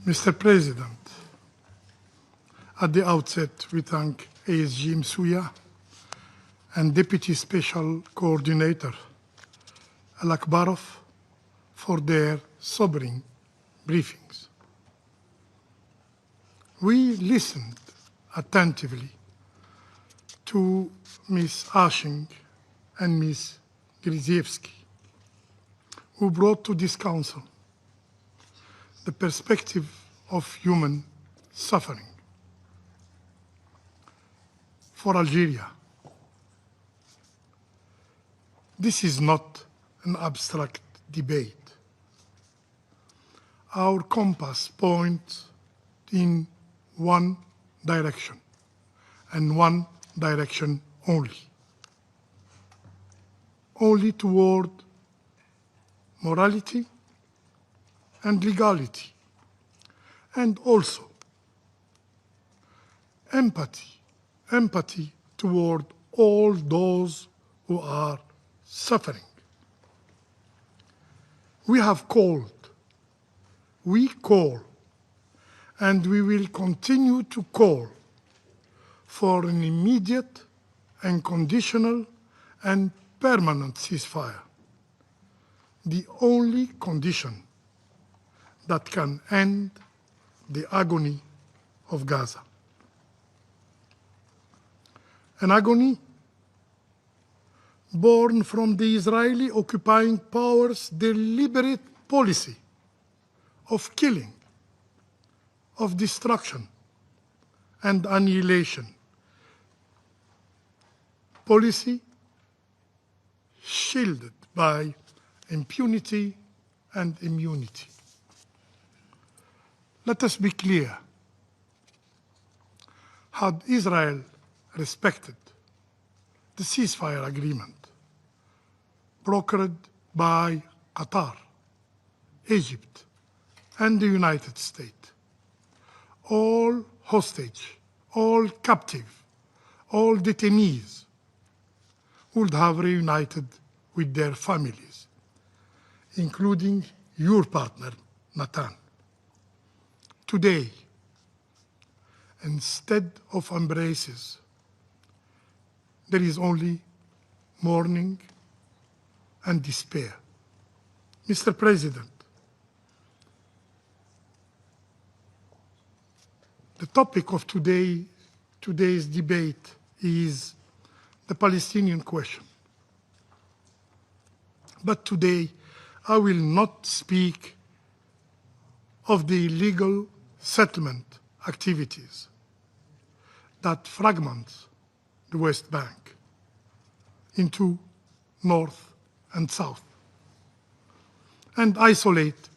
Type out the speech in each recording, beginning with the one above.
Mr. President, at the outset, we thank ASG Msuya and Deputy Special Coordinator Al-Akbarov for their sobering briefings. We listened attentively to Ms. Ashing and Ms. Gryziewski, who brought to this Council the perspective of human suffering. For Algeria, this is not an abstract debate. Our compass points in one direction, and one direction only toward morality and legality, and also empathy toward all those who are suffering. We call, and we will continue to call for an immediate and conditional and permanent ceasefire, the only condition that can end the agony of Gaza. An agony born from the Israeli occupying powers' deliberate policy of killing, of destruction, and annihilation. Policy shielded by impunity and immunity. Let us be clear. Had Israel respected the ceasefire agreement brokered by Qatar, Egypt, and the United States, all hostage, all captive, all detainees would have reunited with their families, including your partner, Natan. Today, instead of embraces, there is only mourning and despair. Mr. President, the topic of today's debate is the Palestinian question. But today, I will not speak of the illegal settlement activities that fragment the West Bank into North and South and isolate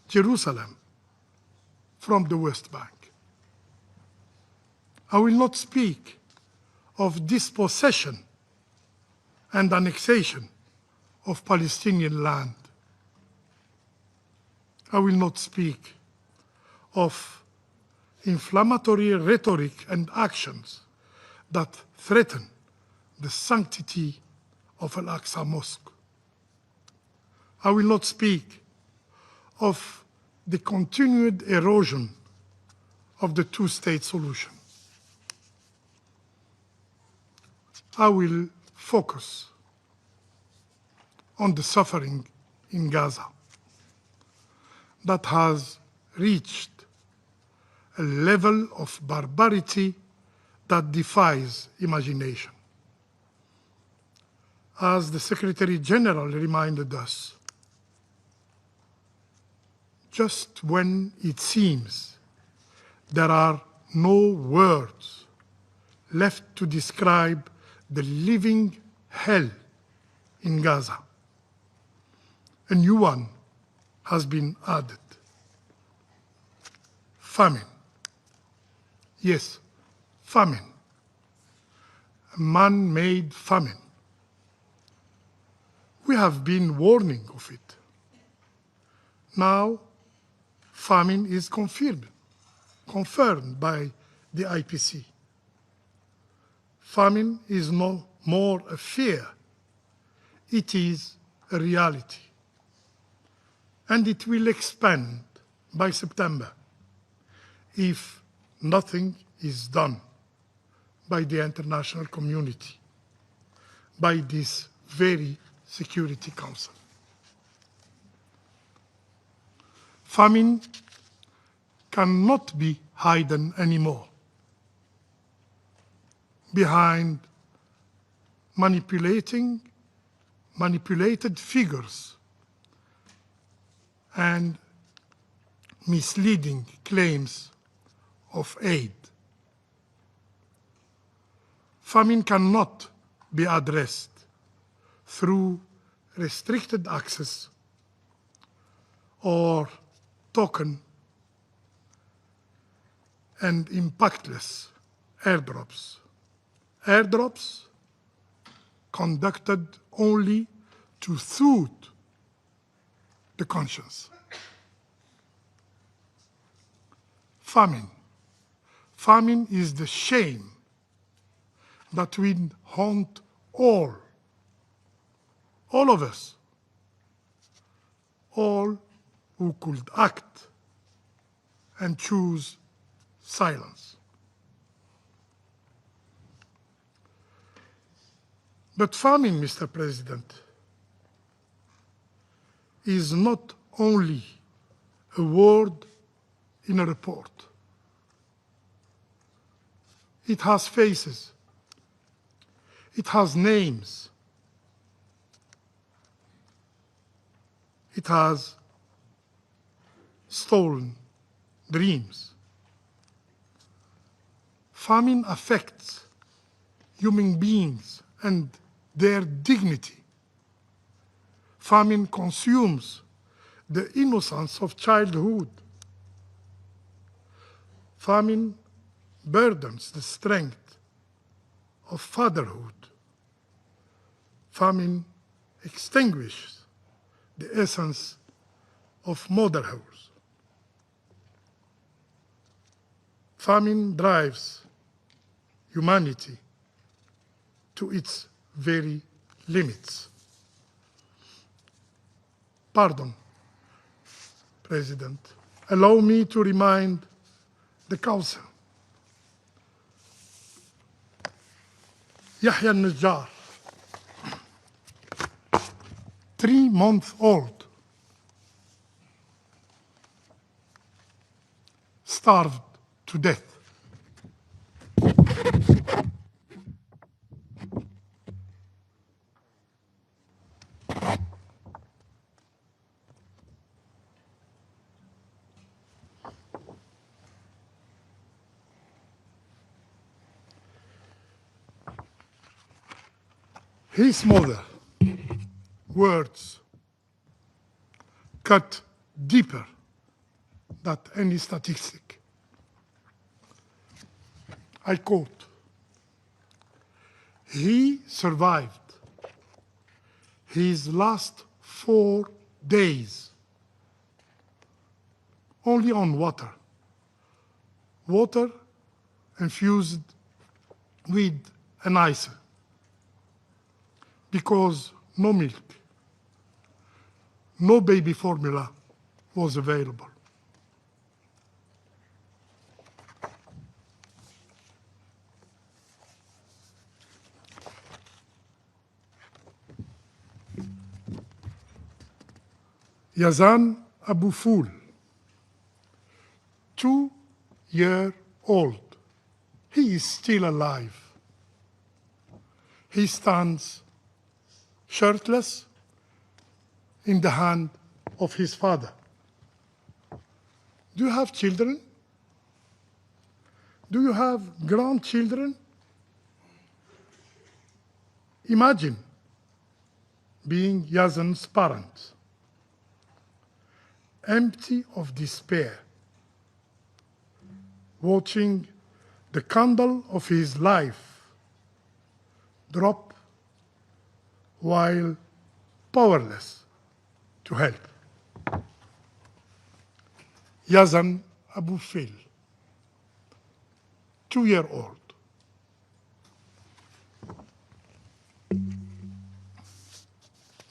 Jerusalem from the West Bank. I will not speak of dispossession and annexation of Palestinian land. I will not speak of inflammatory rhetoric and actions that threaten the sanctity of Al-Aqsa Mosque. I will not speak of the continued erosion of the two-state solution. I will focus on the suffering in Gaza that has reached a level of barbarity that defies imagination. As the Secretary General reminded us, just when it seems there are no words left to describe the living hell in Gaza, a new one has been added. Famine. Yes, famine. A man-made famine. We have been warning of it. Now, famine is confirmed by the IPC. Famine is no more a fear, it is a reality. And it will expand by September if nothing is done by the international community, by this very Security Council. Famine cannot be hidden anymore behind manipulated figures and misleading claims of aid. Famine cannot be addressed through restricted access or token and impactless airdrops. Airdrops conducted only to soothe the conscience. Famine. Famine is the shame that will haunt all of us, all who could act and choose silence. But famine, Mr. President, is not only a word in a report. It has faces. It has names. It has stolen dreams. Famine affects human beings and their dignity. Famine consumes the innocence of childhood. Famine burdens the strength of fatherhood. Famine extinguishes the essence of motherhood. Famine drives humanity to its very limits. Pardon, President. Allow me to remind the Council. Yahya al-Najjar, 3-month-old, starved to death. His mother, words cut deeper than any statistic. I quote, "He survived his last 4 days only on water infused with an ice, because no milk, no baby formula was available." Yazan Abu Ful, 2-year-old. He is still alive. He stands shirtless in the hand of his father. Do you have children? Do you have grandchildren? Imagine being Yazan's parents, empty of despair, watching the candle of his life drop while powerless to help. Yazan Abu Fil, 2-year-old.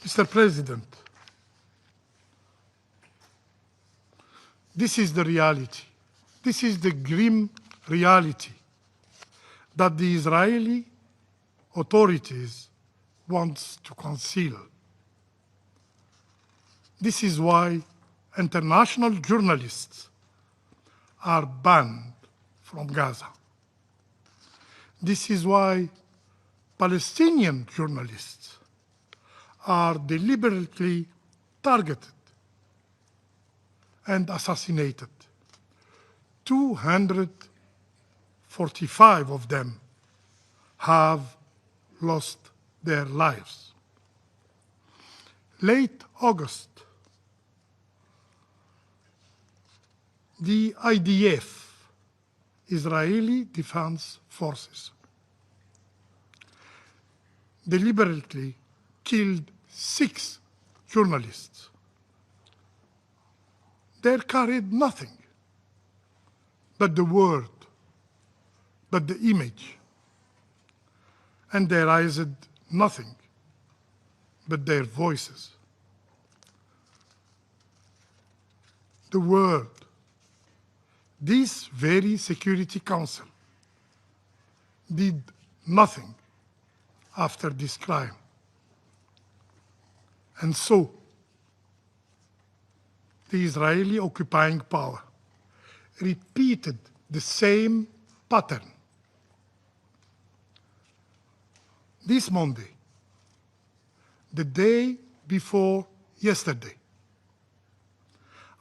Mr. President, this is the reality. This is the grim reality that the Israeli authorities want to conceal. This is why international journalists are banned from Gaza. This is why Palestinian journalists are deliberately targeted and assassinated. 245 of them have lost their lives. Late August, the IDF, Israeli Defense Forces, deliberately killed 6 journalists. They carried nothing but the word, but the image, and they raised nothing but their voices. The world, this very Security Council, did nothing after this crime. And so, the Israeli occupying power repeated the same pattern. This Monday, the day before yesterday,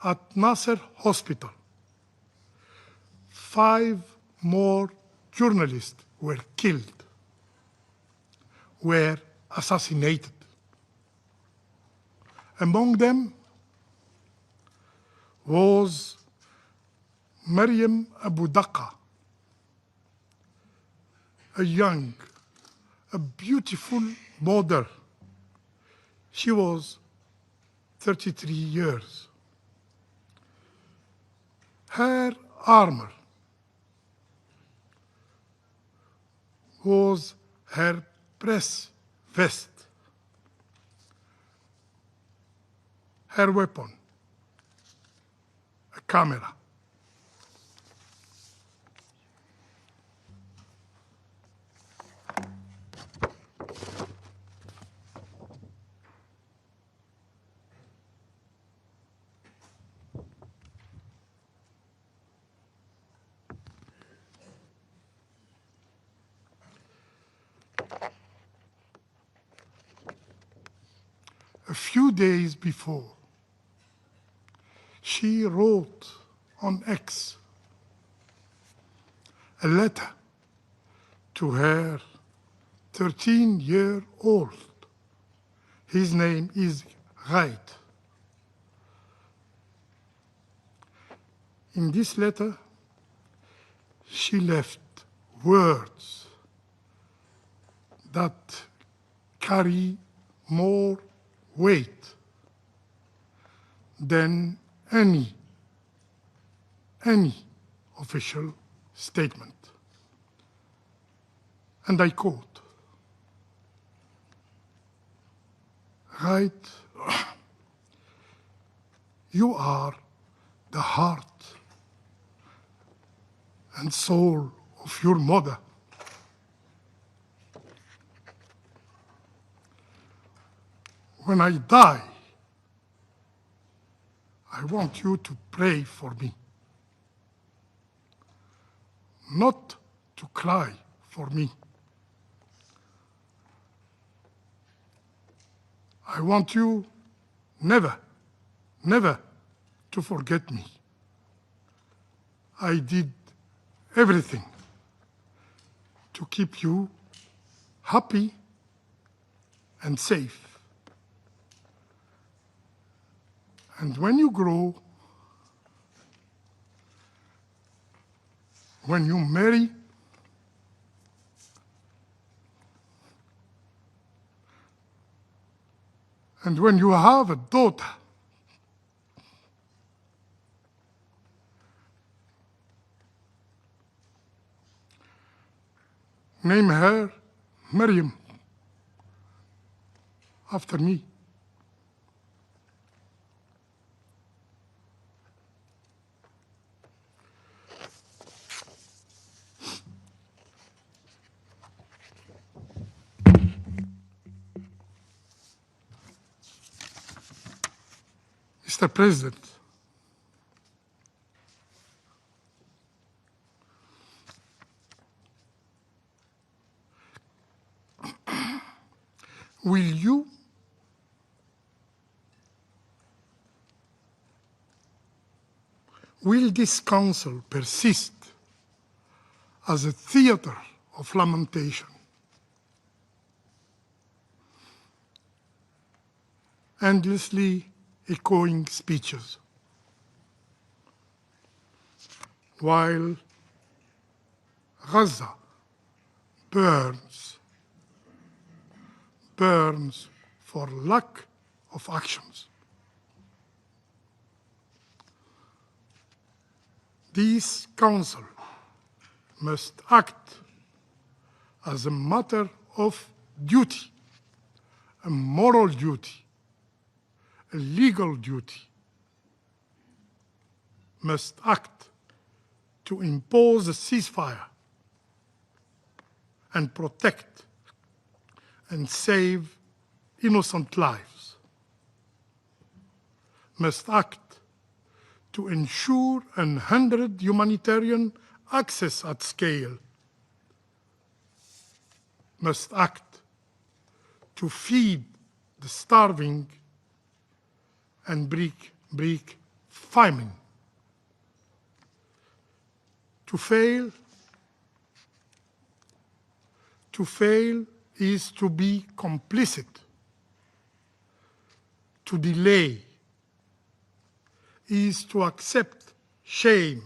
at Nasser Hospital, 5 more journalists were killed, were assassinated. Among them was Maryam Abu Daqqa, a young, a beautiful mother. She was 33 years. Her armor was her press vest. Her weapon, a camera. A few days before, she wrote on X a letter to her 13-year-old. His name is Ghaid. In this letter, she left words that carry more weight than any official statement. And I quote, "Right, you are the heart and soul of your mother. When I die, I want you to pray for me, not to cry for me. I want you never to forget me. I did everything to keep you happy and safe. And when you grow, when you marry, and when you have a daughter, name her Maryam after me. Mr. President, will this council persist as a theater of lamentation, endlessly echoing speeches, while Gaza burns for lack of actions? This council must act as a matter of duty, a moral duty, a legal duty, must act to impose a ceasefire and protect and save innocent lives, must act to ensure unhindered humanitarian access at scale, must act to feed the starving and break famine. To fail is to be complicit. To delay is to accept shame.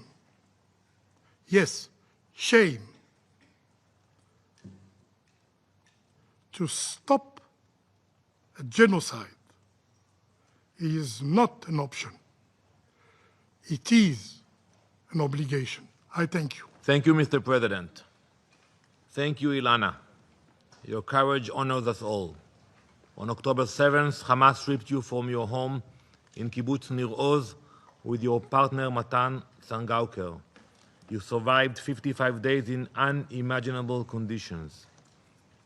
Yes, shame. To stop a genocide is not an option. It is an obligation. I thank you. Thank you, Mr. President. Thank you, Ilana. Your courage honors us all. On October 7th, Hamas stripped you from your home in Kibbutz Nir Oz with your partner Matan Sangauker. You survived 55 days in unimaginable conditions.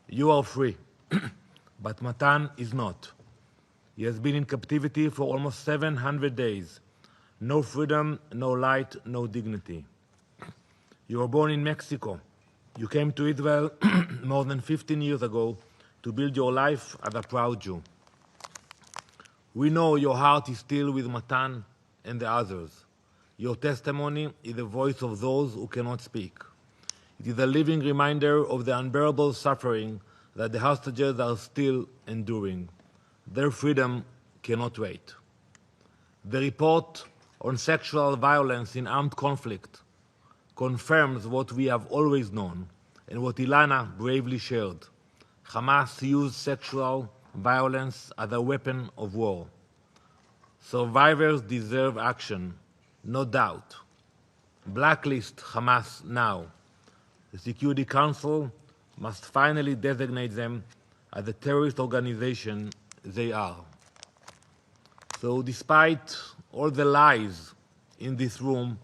You are free, but Matan is not. He has been in captivity for almost 700 days. No freedom, no light, no dignity. You were born in Mexico. You came to Israel more than 15 years ago to build your life as a proud Jew. We know your heart is still with Matan and the others. Your testimony is the voice of those who cannot speak. It is a living reminder of the unbearable suffering that the hostages are still enduring. Their freedom cannot wait. The report on sexual violence in armed conflict confirms what we have always known and what Ilana bravely shared. Hamas used sexual violence as a weapon of war. Survivors deserve action, no doubt. Blacklist Hamas now. The Security Council must finally designate them as the terrorist organization they are. So despite all the lies in this room,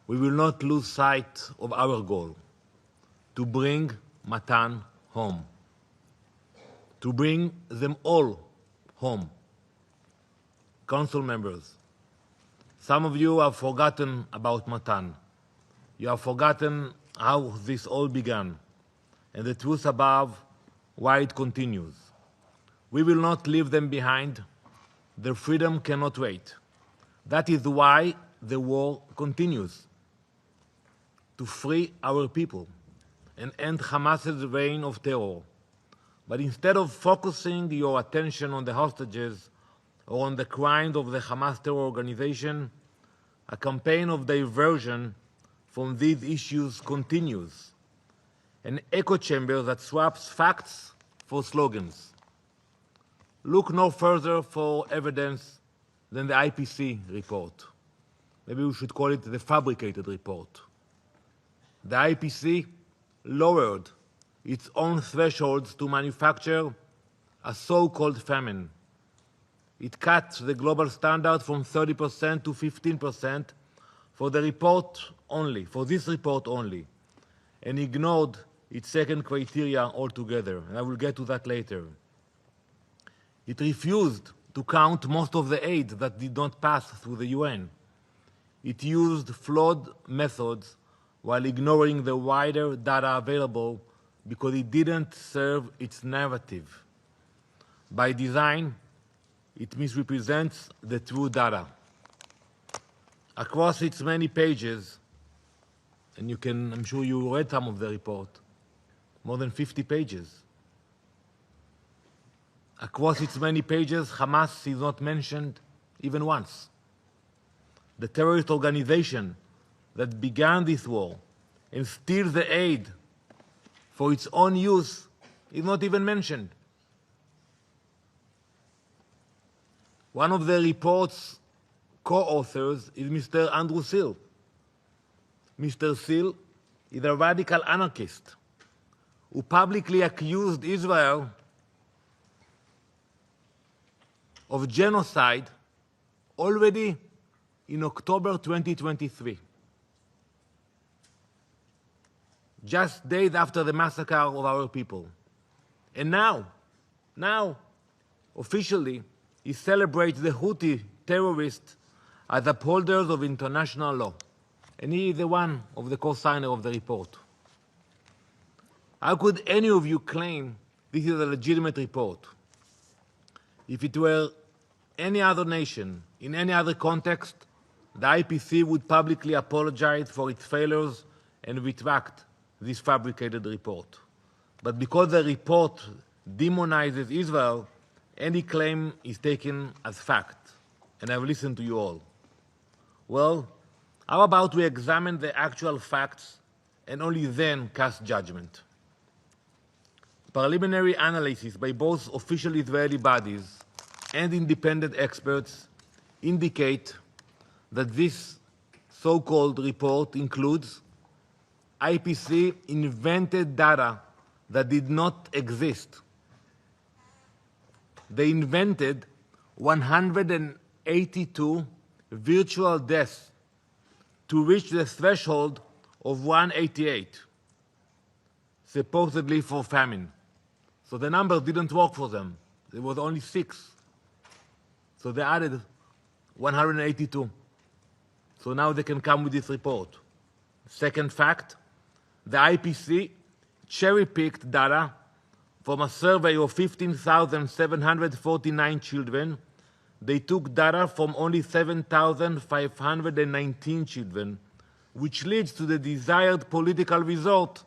we will not lose sight of our goal, to bring Matan home, to bring them all home. Council members, some of you have forgotten about Matan. You have forgotten how this all began, and the truth above why it continues. We will not leave them behind. Their freedom cannot wait. That is why the war continues. To free our people and end Hamas's reign of terror. But instead of focusing your attention on the hostages or on the crimes of the Hamas terror organization, a campaign of diversion from these issues continues. An echo chamber that swaps facts for slogans. Look no further for evidence than the IPC report. Maybe we should call it the fabricated report. The IPC lowered its own thresholds to manufacture a so-called famine. It cut the global standard from 30% to 15% for the report only, for this report only, and ignored its second criteria altogether, and I will get to that later. It refused to count most of the aid that did not pass through the UN. It used flawed methods while ignoring the wider data available because it didn't serve its narrative. By design, it misrepresents the true data. Across its many pages, and I'm sure you read some of the report, more than 50 pages. Across its many pages, Hamas is not mentioned even once. The terrorist organization that began this war and steals the aid for its own use is not even mentioned. One of the report's co-authors is Mr. Andrew Seal. Mr. Seal is a radical anarchist who publicly accused Israel of genocide already in October 2023, just days after the massacre of our people. And now, officially, he celebrates the Houthi terrorists as upholders of international law. And he is the one of the co-signer of the report. How could any of you claim this is a legitimate report? If it were any other nation, in any other context, the IPC would publicly apologize for its failures and retract this fabricated report. But because the report demonizes Israel, any claim is taken as fact. And I've listened to you all. Well, how about we examine the actual facts and only then cast judgment? Preliminary analysis by both official Israeli bodies and independent experts indicate that this so-called report includes IPC invented data that did not exist. They invented 182 virtual deaths to reach the threshold of 188, supposedly for famine. So the numbers didn't work for them. There was only 6. So they added 182. So now they can come with this report. Second fact, the IPC cherry-picked data from a survey of 15,749 children. They took data from only 7,519 children, which leads to the desired political result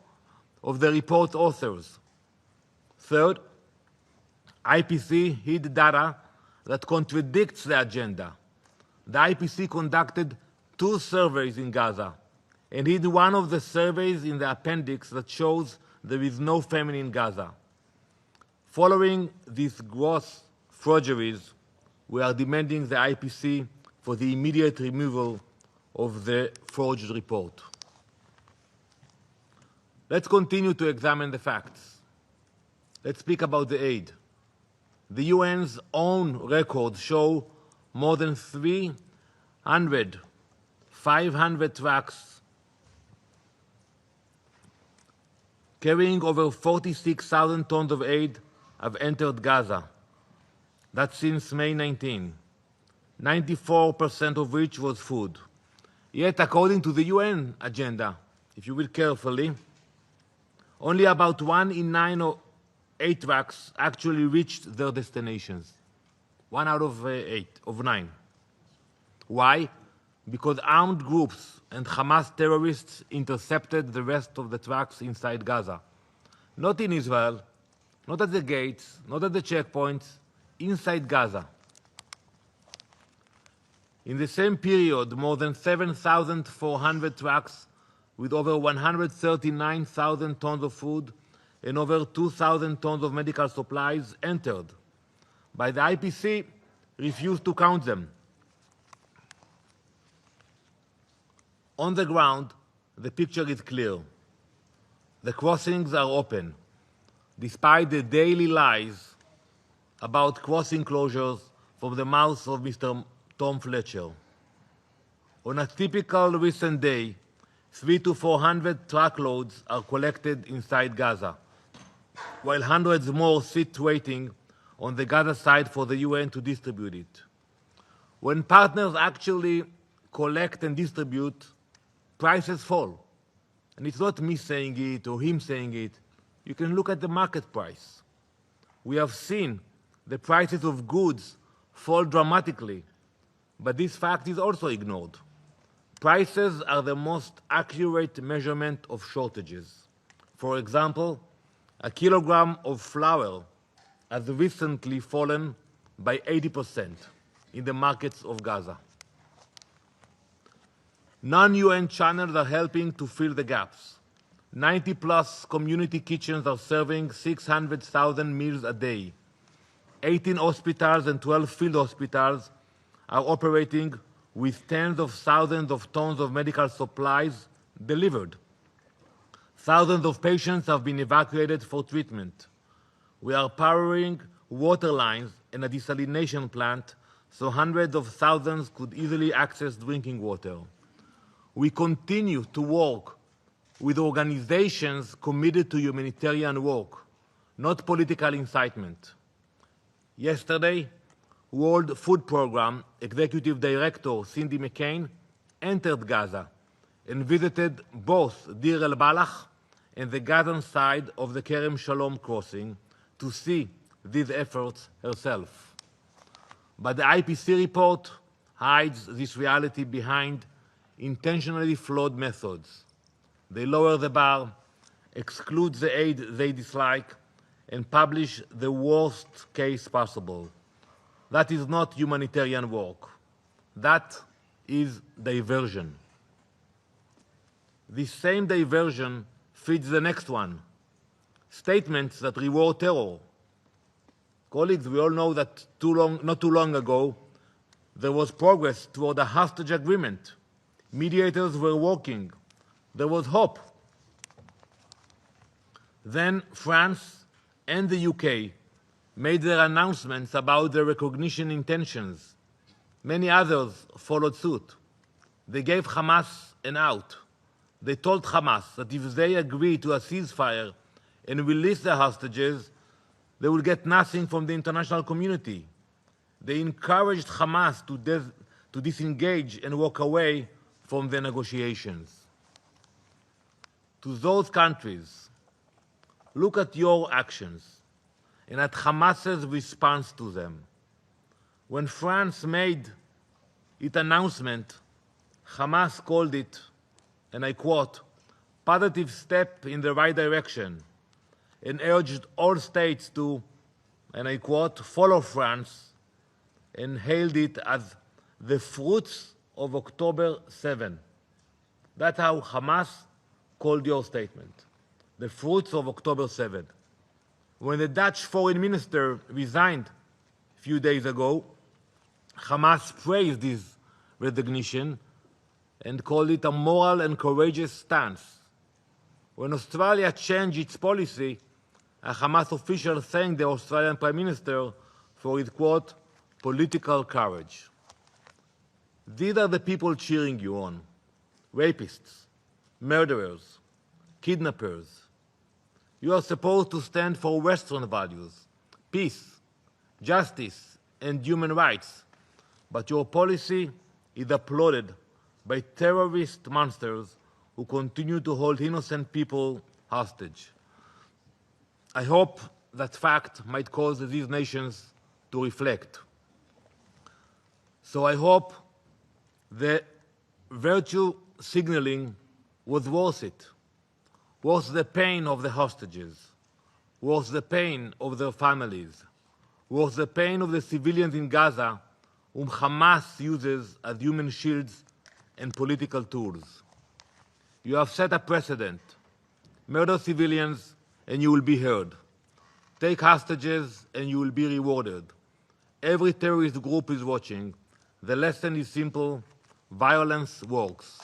of the report authors. Third, IPC hid data that contradicts the agenda. The IPC conducted 2 surveys in Gaza and hid one of the surveys in the appendix that shows there is no famine in Gaza. Following these gross forgeries, we are demanding the IPC for the immediate removal of the forged report. Let's continue to examine the facts. Let's speak about the aid. The UN's own records show more than 500 trucks carrying over 46,000 tons of aid have entered Gaza. That's since May 19, 94% of which was food. Yet, according to the UN agenda, if you read carefully, only about 1 in 9 or 8 trucks actually reached their destinations. 1 out of 9. Why? Because armed groups and Hamas terrorists intercepted the rest of the trucks inside Gaza. Not in Israel, not at the gates, not at the checkpoints, inside Gaza. In the same period, more than 7,400 trucks with over 139,000 tons of food and over 2,000 tons of medical supplies entered. But the IPC refused to count them. On the ground, the picture is clear. The crossings are open, despite the daily lies about crossing closures from the mouth of Mr. Tom Fletcher. On a typical recent day, 300 to 400 truckloads are collected inside Gaza, while hundreds more sit waiting on the Gaza side for the UN to distribute it. When partners actually collect and distribute, prices fall. And it's not me saying it or him saying it. You can look at the market price. We have seen the prices of goods fall dramatically, but this fact is also ignored. Prices are the most accurate measurement of shortages. For example, a kilogram of flour has recently fallen by 80% in the markets of Gaza. Non-UN channels are helping to fill the gaps. 90-plus community kitchens are serving 600,000 meals a day. 18 hospitals and 12 field hospitals are operating with tens of thousands of tons of medical supplies delivered. Thousands of patients have been evacuated for treatment. We are powering water lines and a desalination plant so hundreds of thousands could easily access drinking water. We continue to work with organizations committed to humanitarian work, not political incitement. Yesterday, World Food Programme Executive Director Cindy McCain entered Gaza and visited both Deir el-Balach and the Gazan side of the Kerem Shalom crossing to see these efforts herself. But the IPC report hides this reality behind intentionally flawed methods. They lower the bar, exclude the aid they dislike, and publish the worst case possible. That is not humanitarian work. That is diversion. This same diversion feeds the next one, statements that reward terror. Colleagues, we all know that not too long ago, there was progress toward a hostage agreement. Mediators were working. There was hope. Then France and the UK made their announcements about their recognition intentions. Many others followed suit. They gave Hamas an out. They told Hamas that if they agree to a ceasefire and release the hostages, they will get nothing from the international community. They encouraged Hamas to disengage and walk away from the negotiations. To those countries, look at your actions and at Hamas's response to them. When France made its announcement, Hamas called it, and I quote, positive step in the right direction, and urged all states to, and I quote, follow France, and hailed it as the fruits of October 7. That's how Hamas called your statement, the fruits of October 7. When the Dutch foreign minister resigned a few days ago, Hamas praised this recognition and called it a moral and courageous stance. When Australia changed its policy, a Hamas official thanked the Australian Prime Minister for his, quote, political courage. These are the people cheering you on: rapists, murderers, kidnappers. You are supposed to stand for Western values, peace, justice, and human rights, but your policy is applauded by terrorist monsters who continue to hold innocent people hostage. I hope that fact might cause these nations to reflect. So I hope the virtue signaling was worth it, worth the pain of the hostages, worth the pain of their families, worth the pain of the civilians in Gaza whom Hamas uses as human shields and political tools. You have set a precedent. Murder civilians and you will be heard. Take hostages and you will be rewarded. Every terrorist group is watching. The lesson is simple: violence works.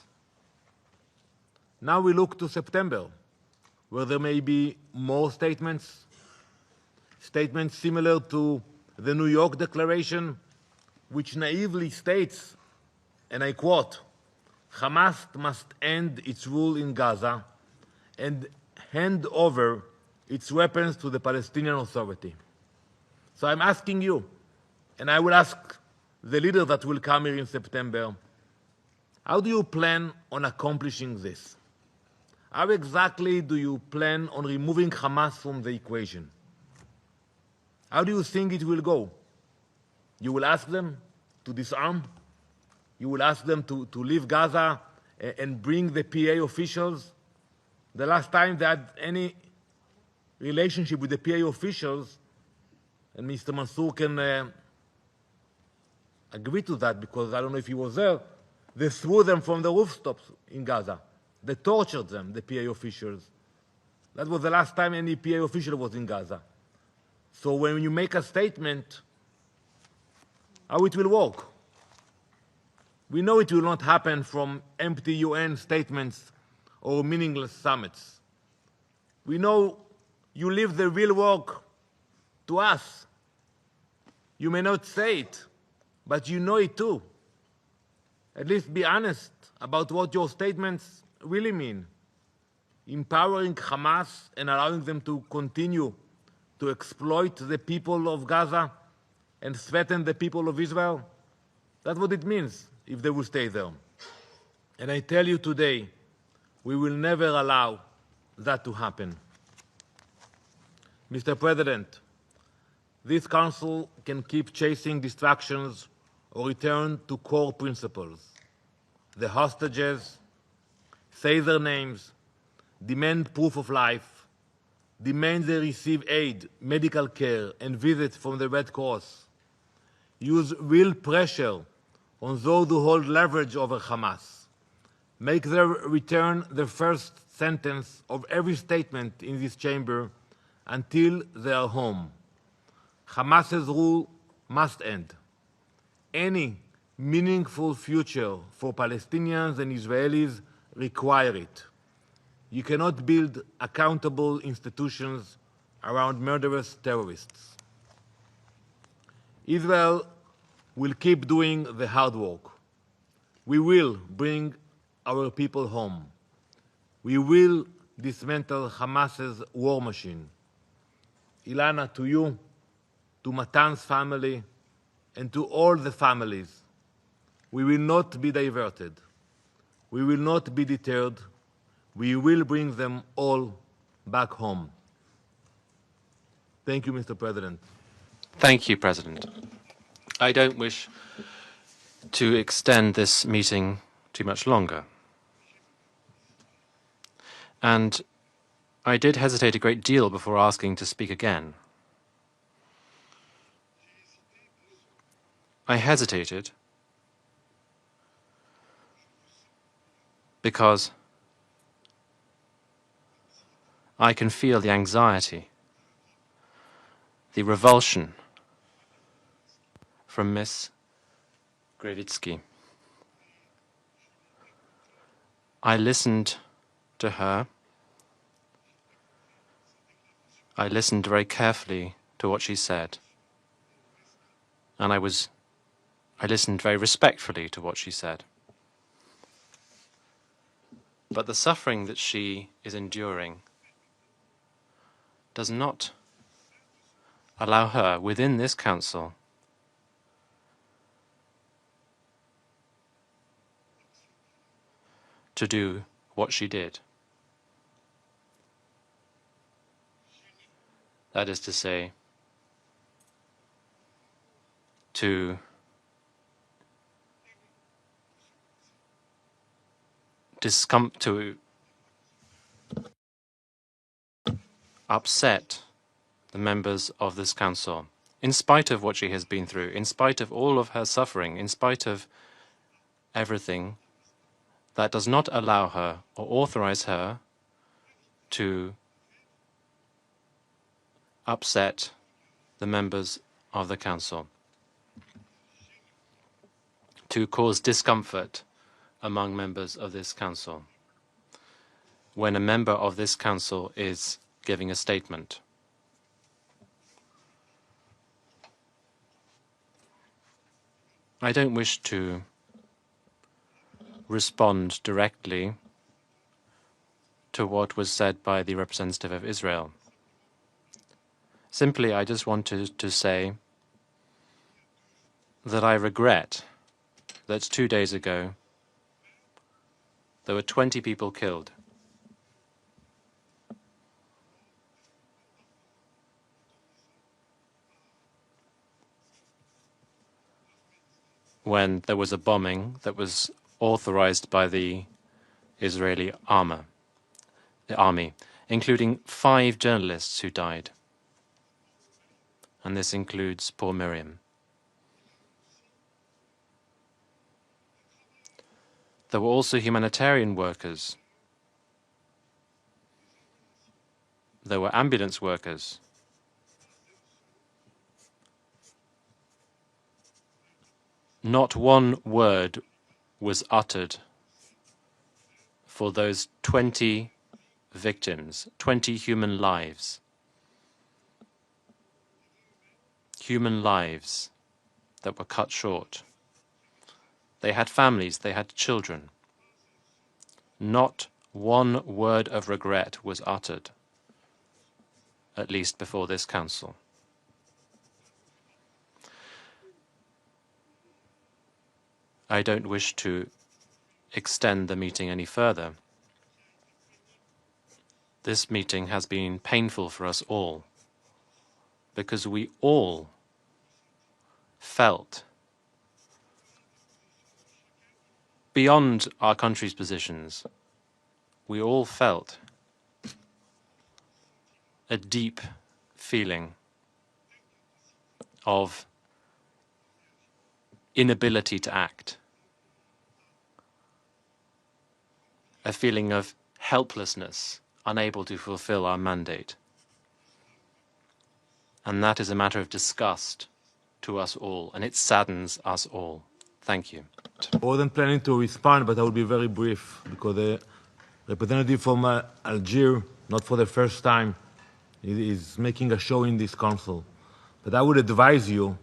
Now we look to September, where there may be more statements similar to the New York Declaration, which naively states, and I quote, Hamas must end its rule in Gaza and hand over its weapons to the Palestinian Authority. So I'm asking you, and I will ask the leader that will come here in September, how do you plan on accomplishing this? How exactly do you plan on removing Hamas from the equation? How do you think it will go? You will ask them to disarm? You will ask them to leave Gaza and bring the PA officials? The last time they had any relationship with the PA officials, and Mr. Mansour can agree to that because I don't know if he was there, they threw them from the rooftops in Gaza. They tortured them, the PA officials. That was the last time any PA official was in Gaza. So when you make a statement, how it will work? We know it will not happen from empty UN statements or meaningless summits. We know you leave the real work to us. You may not say it, but you know it too. At least be honest about what your statements really mean. Empowering Hamas and allowing them to continue to exploit the people of Gaza and threaten the people of Israel? That's what it means if they will stay there. And I tell you today, we will never allow that to happen. Mr. President, this Council can keep chasing distractions or return to core principles. The hostages, say their names, demand proof of life, demand they receive aid, medical care, and visits from the Red Cross. Use real pressure on those who hold leverage over Hamas. Make their return the first sentence of every statement in this chamber until they are home. Hamas's rule must end. Any meaningful future for Palestinians and Israelis require it. You cannot build accountable institutions around murderous terrorists. Israel will keep doing the hard work. We will bring our people home. We will dismantle Hamas's war machine. Ilana, to you, to Matan's family, and to all the families, we will not be diverted. We will not be deterred. We will bring them all back home. Thank you, Mr. President. Thank you, President. I don't wish to extend this meeting too much longer. And I did hesitate a great deal before asking to speak again. I hesitated because I can feel the anxiety, the revulsion from Miss Gravitsky. I listened to her. I listened very carefully to what she said. And I listened very respectfully to what she said. But the suffering that she is enduring does not allow her within this council to do what she did. That is to say, to upset the members of this council, in spite of what she has been through, in spite of all of her suffering, in spite of everything. That does not allow her or authorize her to upset the members of the council, to cause discomfort among members of this council when a member of this council is giving a statement. I don't wish to respond directly to what was said by the representative of Israel. Simply, I just wanted to say that I regret that 2 days ago there were 20 people killed. When there was a bombing that was authorized by the Israeli army, including 5 journalists who died. And this includes poor Miriam. There were also humanitarian workers. There were ambulance workers. Not one word was uttered for those 20 victims, 20 human lives. Human lives that were cut short. They had families, they had children. Not one word of regret was uttered, at least before this council. I don't wish to extend the meeting any further. This meeting has been painful for us all, because we all felt, beyond our country's positions, we all felt a deep feeling of inability to act, a feeling of helplessness, unable to fulfill our mandate. And that is a matter of disgust to us all, and it saddens us all. Thank you. I wasn't planning to respond, but I will be very brief, because the representative from Algeria, not for the first time, is making a show in this council. But I would advise you,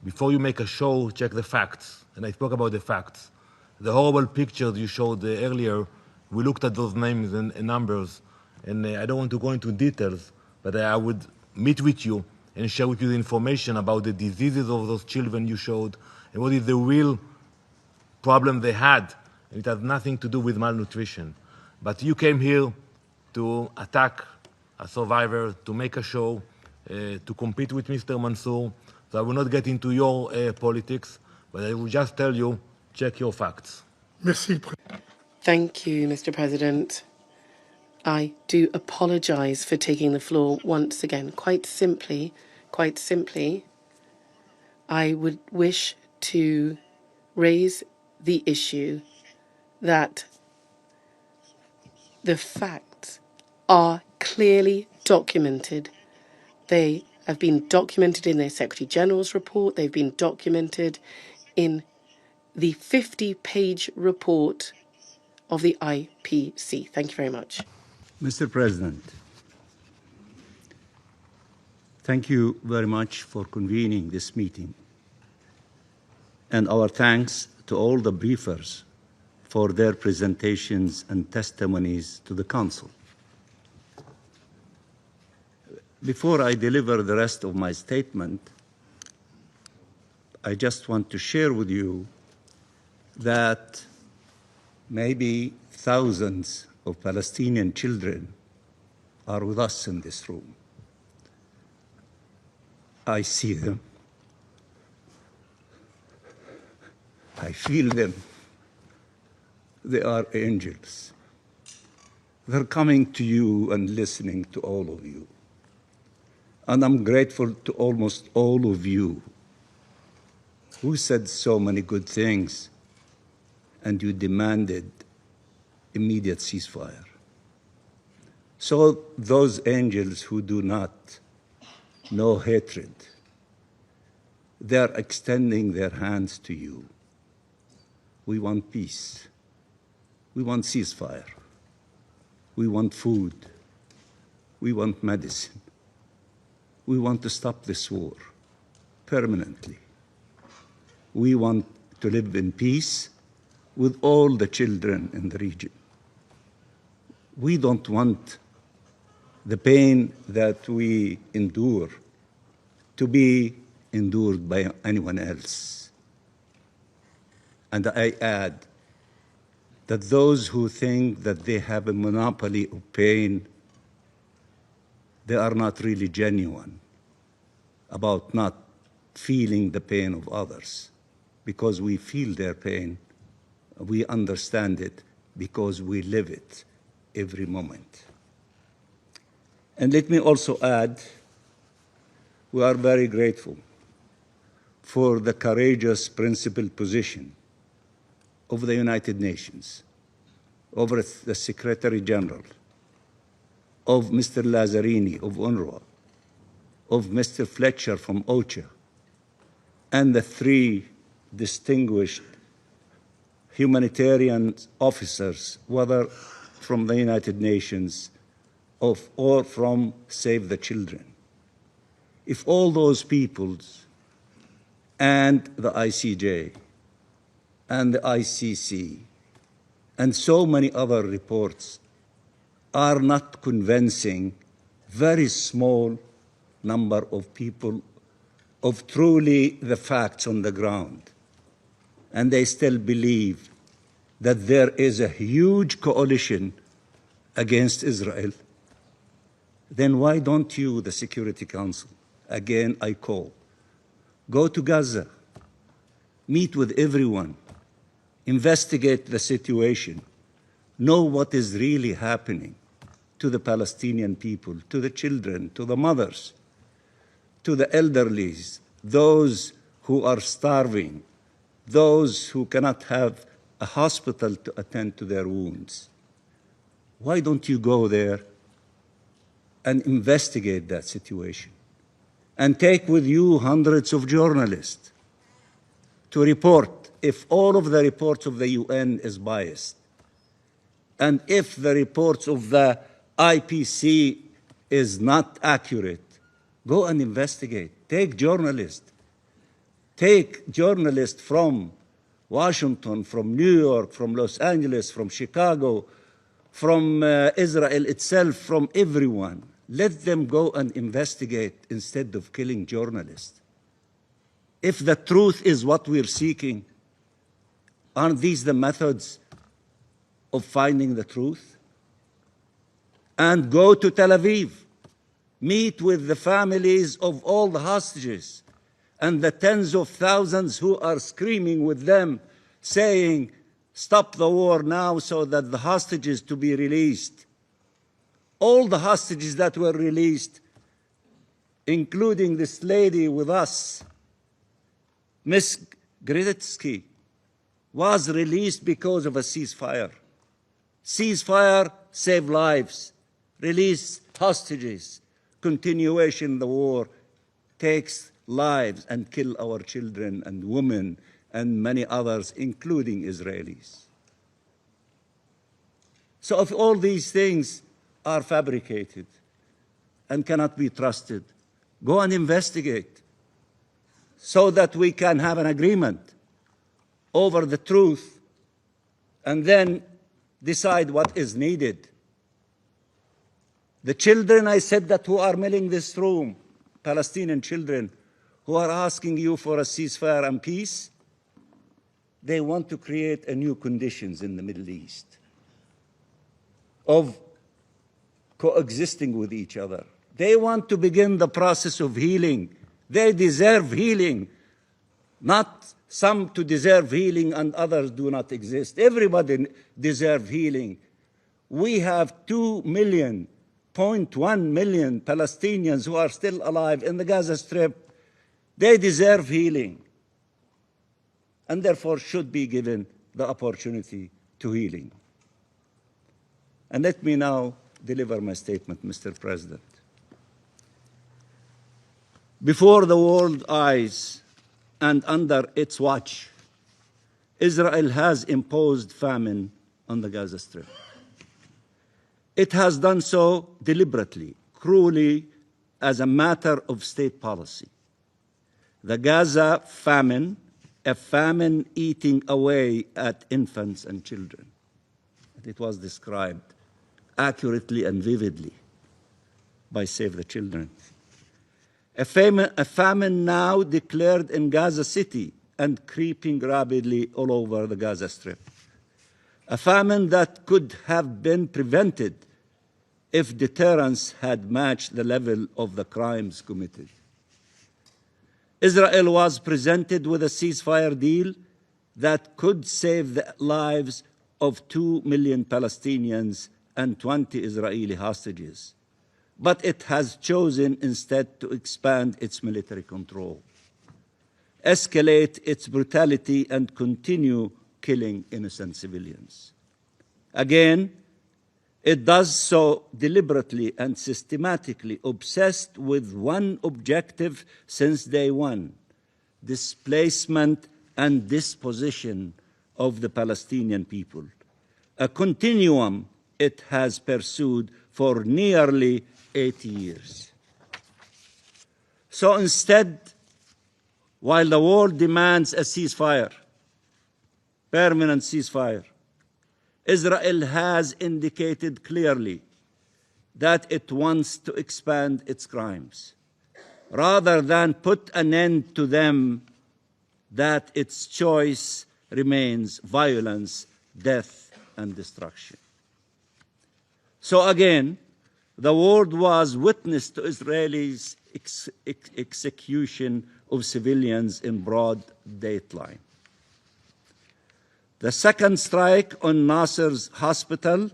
before you make a show, check the facts. And I spoke about the facts. The horrible pictures you showed earlier, we looked at those names and numbers, and I don't want to go into details, but I would meet with you and share with you the information about the diseases of those children you showed, and what is the real problem they had. And it has nothing to do with malnutrition. But you came here to attack a survivor, to make a show, to compete with Mr. Mansour. So I will not get into your politics, but I will just tell you, check your facts. Merci. Thank you, Mr. President. I do apologise for taking the floor once again. Quite simply, I would wish to raise the issue that the facts are clearly documented. They have been documented in their Secretary General's report. They've been documented in the 50-page report of the IPC. Thank you very much. Mr. President, thank you very much for convening this meeting, and our thanks to all the briefers for their presentations and testimonies to the Council. Before I deliver the rest of my statement, I just want to share with you that maybe thousands of Palestinian children are with us in this room. I see them. I feel them. They are angels. They're coming to you and listening to all of you. And I'm grateful to almost all of you who said so many good things, and you demanded immediate ceasefire. So those angels who do not know hatred, they're extending their hands to you. We want peace. We want ceasefire. We want food. We want medicine. We want to stop this war permanently. We want to live in peace with all the children in the region. We don't want the pain that we endure to be endured by anyone else. And I add that those who think that they have a monopoly of pain, they are not really genuine about not feeling the pain of others, because we feel their pain, we understand it because we live it every moment. And let me also add, we are very grateful for the courageous principled position of the United Nations, of the Secretary General, of Mr. Lazzarini of UNRWA, of Mr. Fletcher from OCHA, and the three distinguished humanitarian officers, whether from the United Nations or from Save the Children. If all those peoples and the ICJ and the ICC and so many other reports are not convincing very small number of people of truly the facts on the ground, and they still believe that there is a huge coalition against Israel, then why don't you, the Security Council, again I call, go to Gaza, meet with everyone, investigate the situation, know what is really happening to the Palestinian people, to the children, to the mothers, to the elderly, those who are starving, those who cannot have a hospital to attend to their wounds. Why don't you go there and investigate that situation? And take with you hundreds of journalists to report if all of the reports of the UN is biased, and if the reports of the IPC is not accurate. Go and investigate. Take journalists. Take journalists from Washington, from New York, from Los Angeles, from Chicago, from Israel itself, from everyone. Let them go and investigate instead of killing journalists. If the truth is what we're seeking, aren't these the methods of finding the truth? And go to Tel Aviv. Meet with the families of all the hostages and the tens of thousands who are screaming with them, saying, stop the war now so that the hostages to be released. All the hostages that were released, including this lady with us, Miss Gritsky, was released because of a ceasefire. Ceasefire save lives, release hostages. Continuation of the war takes lives and kill our children and women and many others, including Israelis. So if all these things are fabricated and cannot be trusted, go and investigate so that we can have an agreement over the truth and then decide what is needed. The children, I said, that who are filling this room, Palestinian children, who are asking you for a ceasefire and peace, they want to create a new conditions in the Middle East of coexisting with each other. They want to begin the process of healing. They deserve healing, not some to deserve healing and others do not exist. Everybody deserves healing. We have 2.1 million Palestinians who are still alive in the Gaza Strip. They deserve healing and therefore should be given the opportunity to healing. And let me now deliver my statement, Mr. President. Before the world's eyes and under its watch, Israel has imposed famine on the Gaza Strip. It has done so deliberately, cruelly, as a matter of state policy. The Gaza famine, a famine eating away at infants and children. It was described accurately and vividly. by Save the Children. A famine now declared in Gaza City and creeping rapidly all over the Gaza Strip. A famine that could have been prevented if deterrence had matched the level of the crimes committed. Israel was presented with a ceasefire deal that could save the lives of 2 million Palestinians and 20 Israeli hostages. But it has chosen instead to expand its military control, escalate its brutality, and continue killing innocent civilians. Again, it does so deliberately and systematically, obsessed with one objective since day one: displacement and disposition of the Palestinian people, a continuum it has pursued for nearly 80 years. So instead, while the world demands a ceasefire, permanent ceasefire, Israel has indicated clearly that it wants to expand its crimes. Rather than put an end to them, that its choice remains violence, death, and destruction. So again, the world was witness to Israelis' execution of civilians in broad daylight. The second strike on Nasser's hospital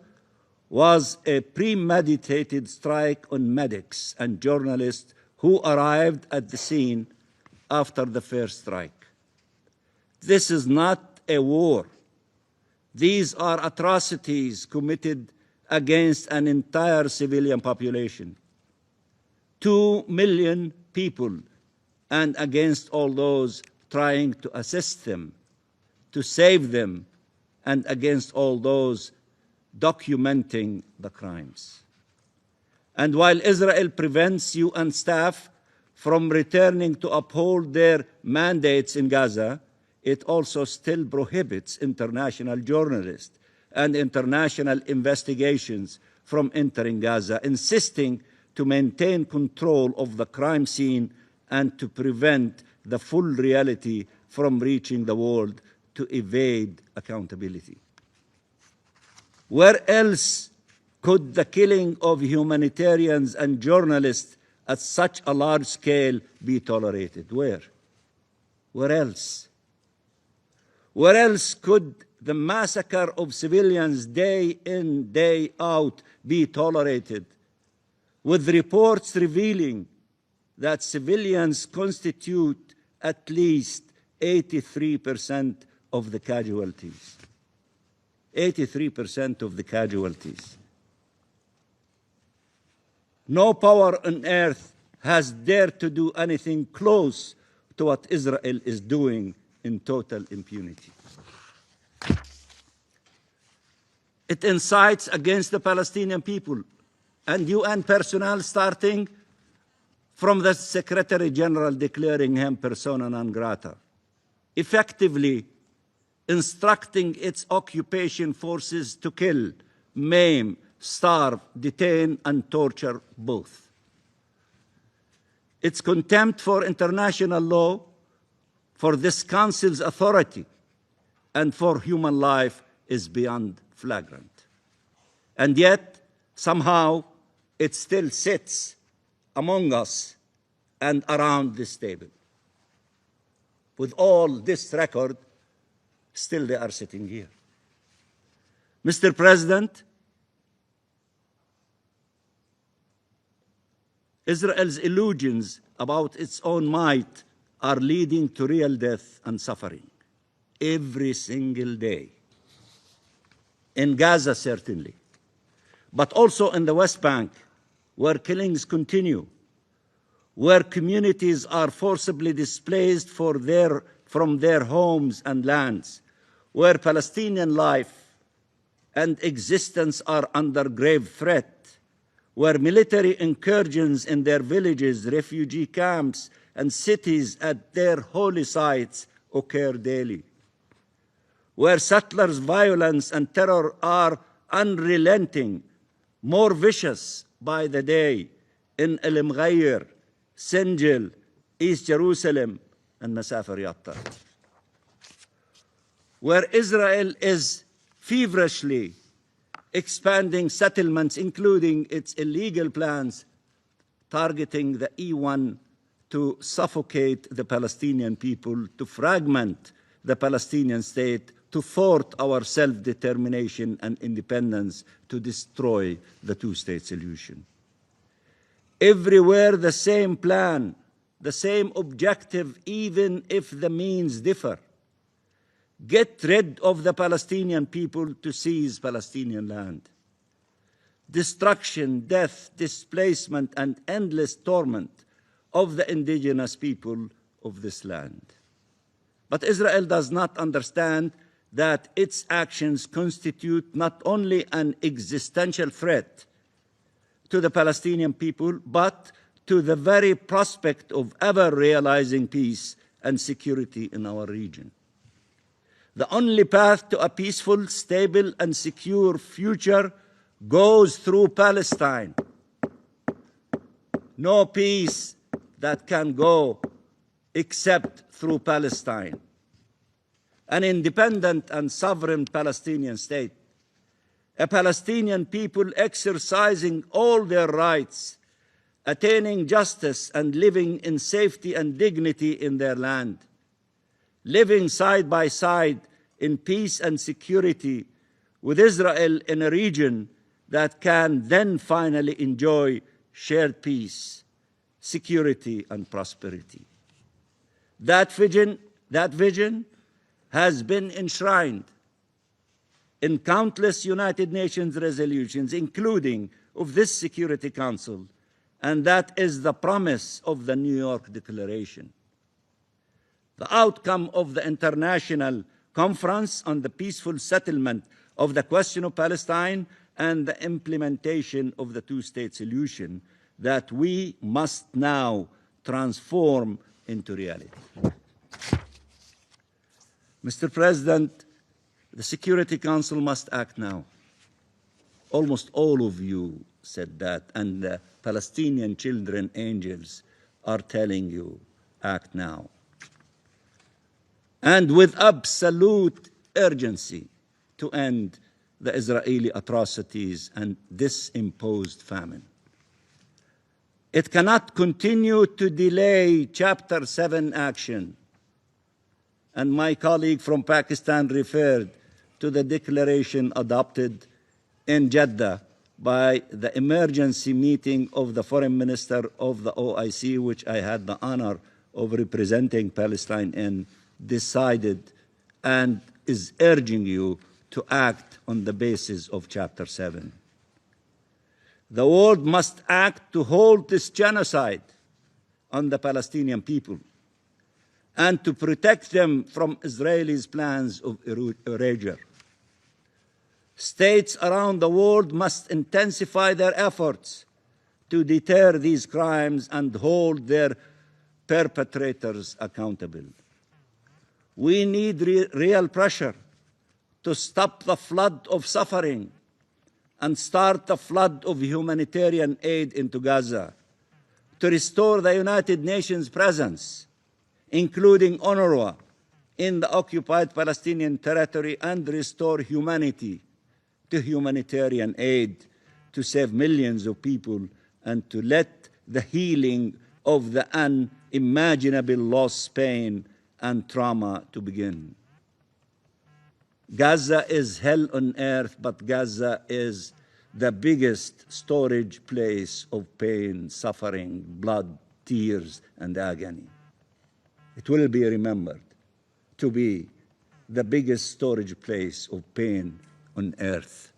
was a premeditated strike on medics and journalists who arrived at the scene after the first strike. This is not a war. These are atrocities committed against an entire civilian population, 2 million people, and against all those trying to assist them, to save them, and against all those documenting the crimes. And while Israel prevents UN staff from returning to uphold their mandates in Gaza, it also still prohibits international journalists and international investigations from entering Gaza, insisting to maintain control of the crime scene and to prevent the full reality from reaching the world to evade accountability. Where else could the killing of humanitarians and journalists at such a large scale be tolerated? Where? Where else? Where else could the massacre of civilians day in, day out be tolerated, with reports revealing that civilians constitute at least 83% of the casualties? 83% of the casualties. No power on earth has dared to do anything close to what Israel is doing in total impunity. It incites against the Palestinian people and UN personnel, starting from the Secretary General declaring him persona non grata, effectively instructing its occupation forces to kill, maim, starve, detain, and torture both. Its contempt for international law, for this Council's authority, and for human life is beyond flagrant. And yet, somehow, it still sits among us and around this table. With all this record, still they are sitting here. Mr. President, Israel's illusions about its own might are leading to real death and suffering every single day. In Gaza, certainly, but also in the West Bank, where killings continue, where communities are forcibly displaced from their homes and lands, where Palestinian life and existence are under grave threat, where military incursions in their villages, refugee camps, and cities at their holy sites occur daily, where settlers' violence and terror are unrelenting, more vicious by the day, in El-Mghayr, Sinjil, East Jerusalem, and Masafir Yatta, where Israel is feverishly expanding settlements, including its illegal plans targeting the E1 to suffocate the Palestinian people, to fragment the Palestinian state, to thwart our self-determination and independence, to destroy the two-state solution. Everywhere the same plan, the same objective, even if the means differ. Get rid of the Palestinian people to seize Palestinian land. Destruction, death, displacement, and endless torment of the indigenous people of this land. But Israel does not understand that its actions constitute not only an existential threat to the Palestinian people, but to the very prospect of ever realizing peace and security in our region. The only path to a peaceful, stable, and secure future goes through Palestine. No peace that can go except through Palestine. An independent and sovereign Palestinian state. A Palestinian people exercising all their rights, attaining justice and living in safety and dignity in their land. Living side by side in peace and security with Israel in a region that can then finally enjoy shared peace, security, and prosperity. That vision has been enshrined in countless United Nations resolutions, including of this Security Council, and that is the promise of the New York Declaration. The outcome of the International Conference on the Peaceful Settlement of the Question of Palestine and the implementation of the two-state solution that we must now transform into reality. Mr. President, the Security Council must act now. Almost all of you said that, and the Palestinian children angels are telling you, act now. And with absolute urgency to end the Israeli atrocities and this imposed famine. It cannot continue to delay Chapter 7 action. And my colleague from Pakistan referred to the declaration adopted in Jeddah by the emergency meeting of the foreign minister of the OIC, which I had the honor of representing Palestine in, decided and is urging you to act on the basis of Chapter 7. The world must act to halt this genocide on the Palestinian people and to protect them from Israelis' plans of erasure. States around the world must intensify their efforts to deter these crimes and hold their perpetrators accountable. We need real pressure to stop the flood of suffering and start the flood of humanitarian aid into Gaza, to restore the United Nations presence, including UNRWA, in the occupied Palestinian territory, and restore humanity to humanitarian aid to save millions of people and to let the healing of the unimaginable loss, pain, and trauma to begin. Gaza is hell on earth, but Gaza is the biggest storage place of pain, suffering, blood, tears, and agony. It will be remembered to be the biggest storage place of pain on earth.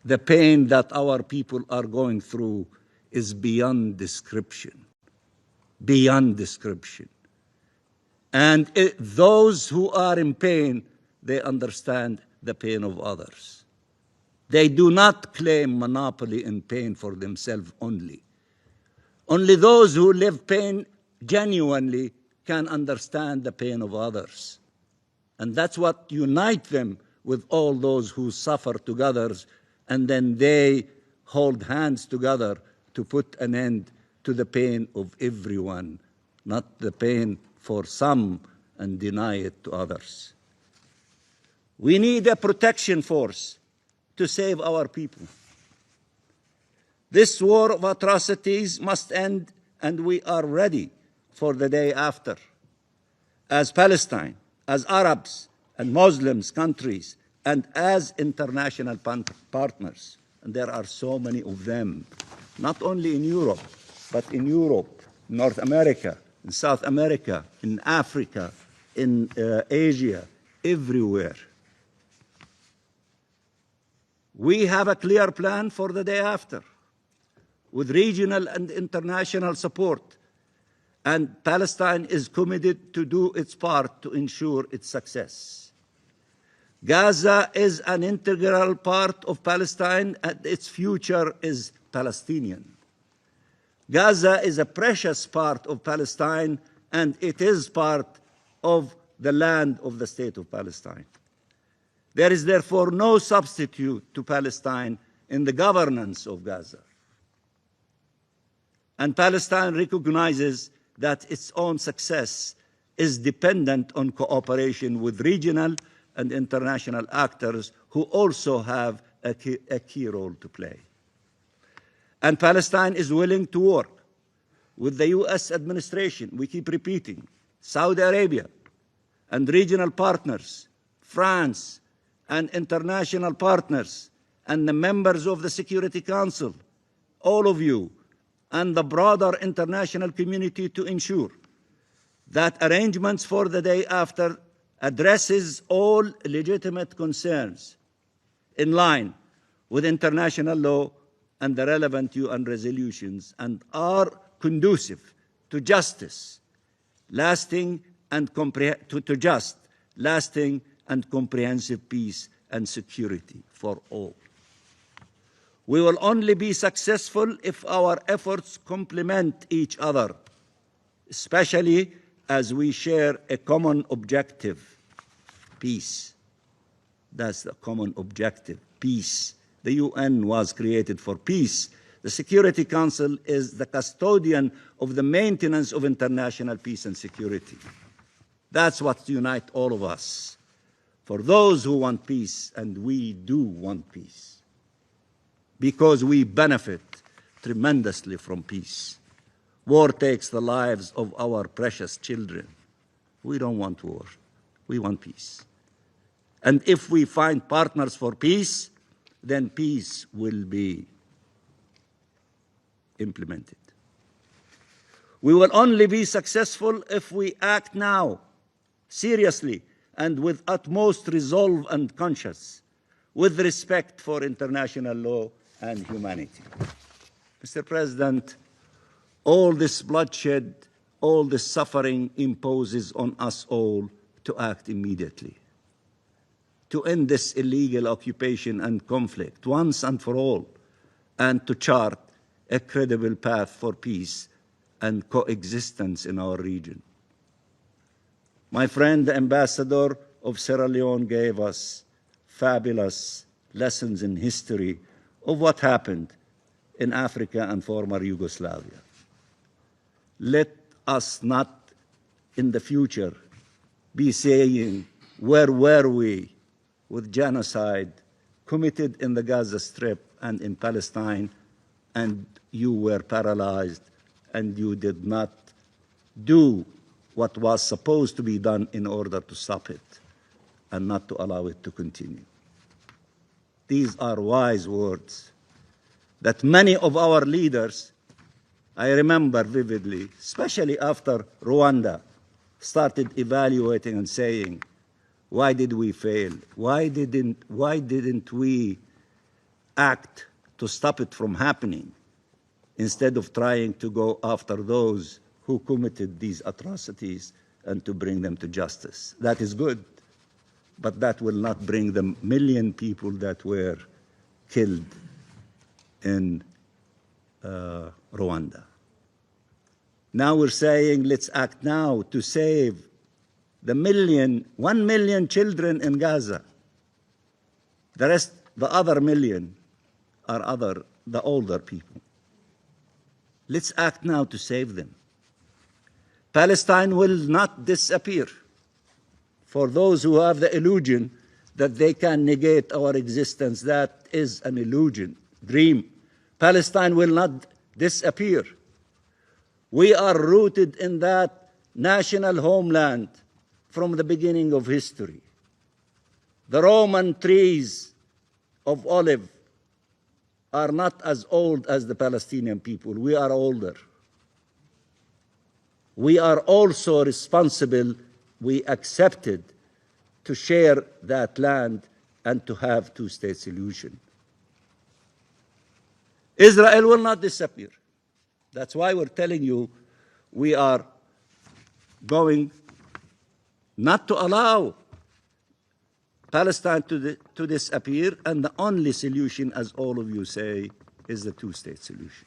The pain that our people are going through is beyond description, beyond description. And those who are in pain, they understand the pain of others. They do not claim monopoly in pain for themselves only. Only those who live pain genuinely can understand the pain of others. And that's what unites them with all those who suffer together, and then they hold hands together to put an end to the pain of everyone, not the pain for some and deny it to others. We need a protection force to save our people. This war of atrocities must end, and we are ready for the day after. As Palestine, as Arabs and Muslims countries, and as international partners, and there are so many of them, not only in Europe, but in Europe, North America, in South America, in Africa, in Asia, everywhere. We have a clear plan for the day after, with regional and international support, and Palestine is committed to do its part to ensure its success. Gaza is an integral part of Palestine, and its future is Palestinian. Gaza is a precious part of Palestine, and it is part of the land of the State of Palestine. There is therefore no substitute to Palestine in the governance of Gaza. And Palestine recognizes that its own success is dependent on cooperation with regional and international actors who also have a key role to play. And Palestine is willing to work with the US administration, we keep repeating, Saudi Arabia, and regional partners, France, and international partners, and the members of the Security Council, all of you, and the broader international community to ensure that arrangements for the day after addresses all legitimate concerns in line with international law and the relevant UN resolutions, and are conducive to justice, lasting and lasting and comprehensive peace and security for all. We will only be successful if our efforts complement each other, especially as we share a common objective, peace. That's the common objective, peace. The UN was created for peace. The Security Council is the custodian of the maintenance of international peace and security. That's what unites all of us. For those who want peace, and we do want peace, because we benefit tremendously from peace. War takes the lives of our precious children. We don't want war. We want peace. And if we find partners for peace, then peace will be implemented. We will only be successful if we act now, seriously, and with utmost resolve and conscience, with respect for international law and humanity. Mr. President, all this bloodshed, all this suffering imposes on us all to act immediately, to end this illegal occupation and conflict once and for all, and to chart a credible path for peace and coexistence in our region. My friend, the ambassador of Sierra Leone, gave us fabulous lessons in history of what happened in Africa and former Yugoslavia. Let us not, in the future, be saying, where were we with genocide committed in the Gaza Strip and in Palestine, and you were paralyzed and you did not do what was supposed to be done in order to stop it and not to allow it to continue. These are wise words that many of our leaders, I remember vividly, especially after Rwanda, started evaluating and saying, why did we fail? Why didn't we act to stop it from happening instead of trying to go after those who committed these atrocities and to bring them to justice? That is good, but that will not bring the million people that were killed in Rwanda. Now we're saying, let's act now to save the 1 million children in Gaza. The rest, the other million, are the older people. Let's act now to save them. Palestine will not disappear. For those who have the illusion that they can negate our existence, that is an illusion, dream. Palestine will not disappear. We are rooted in that national homeland from the beginning of history. The Roman trees of olive are not as old as the Palestinian people. We are older. We are also responsible. We accepted to share that land and to have two-state solution. Israel will not disappear. That's why we're telling you we are going not to allow Palestine to disappear, and the only solution, as all of you say, is the two-state solution.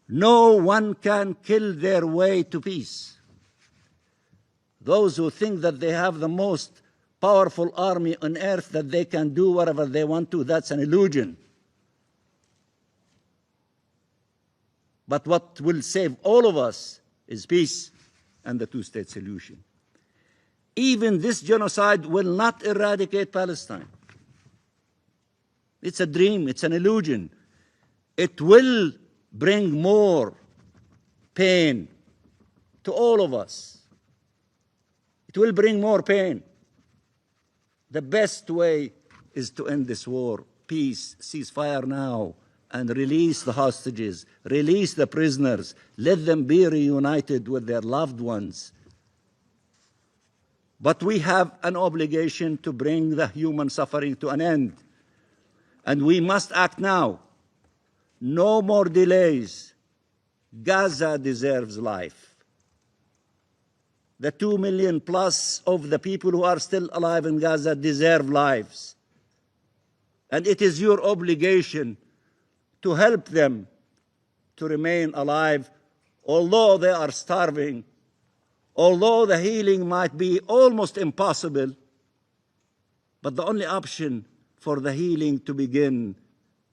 No one can kill their way to peace. Those who think that they have the most powerful army on earth, that they can do whatever they want to, that's an illusion. But what will save all of us is peace and the two-state solution. Even this genocide will not eradicate Palestine. It's a dream, it's an illusion. It will bring more pain to all of us. It will bring more pain. The best way is to end this war. Peace, ceasefire now, and release the hostages, release the prisoners, let them be reunited with their loved ones. But we have an obligation to bring the human suffering to an end. And we must act now. No more delays. Gaza deserves life. The 2 million plus of the people who are still alive in Gaza deserve lives. And it is your obligation to help them to remain alive, although they are starving, although the healing might be almost impossible. But the only option for the healing to begin,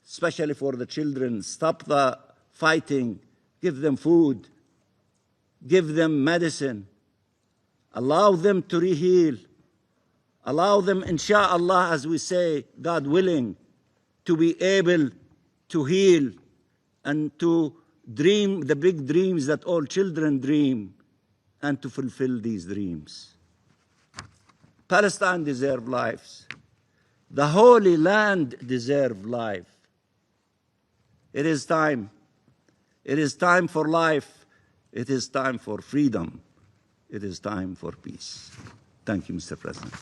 especially for the children, stop the fighting, give them food, give them medicine, allow them to re-heal, allow them, insha'Allah, as we say, God willing, to be able to heal and to dream the big dreams that all children dream, and to fulfill these dreams. Palestine deserves lives. The Holy Land deserves life. It is time. It is time for life. It is time for freedom. It is time for peace. Thank you, Mr. President.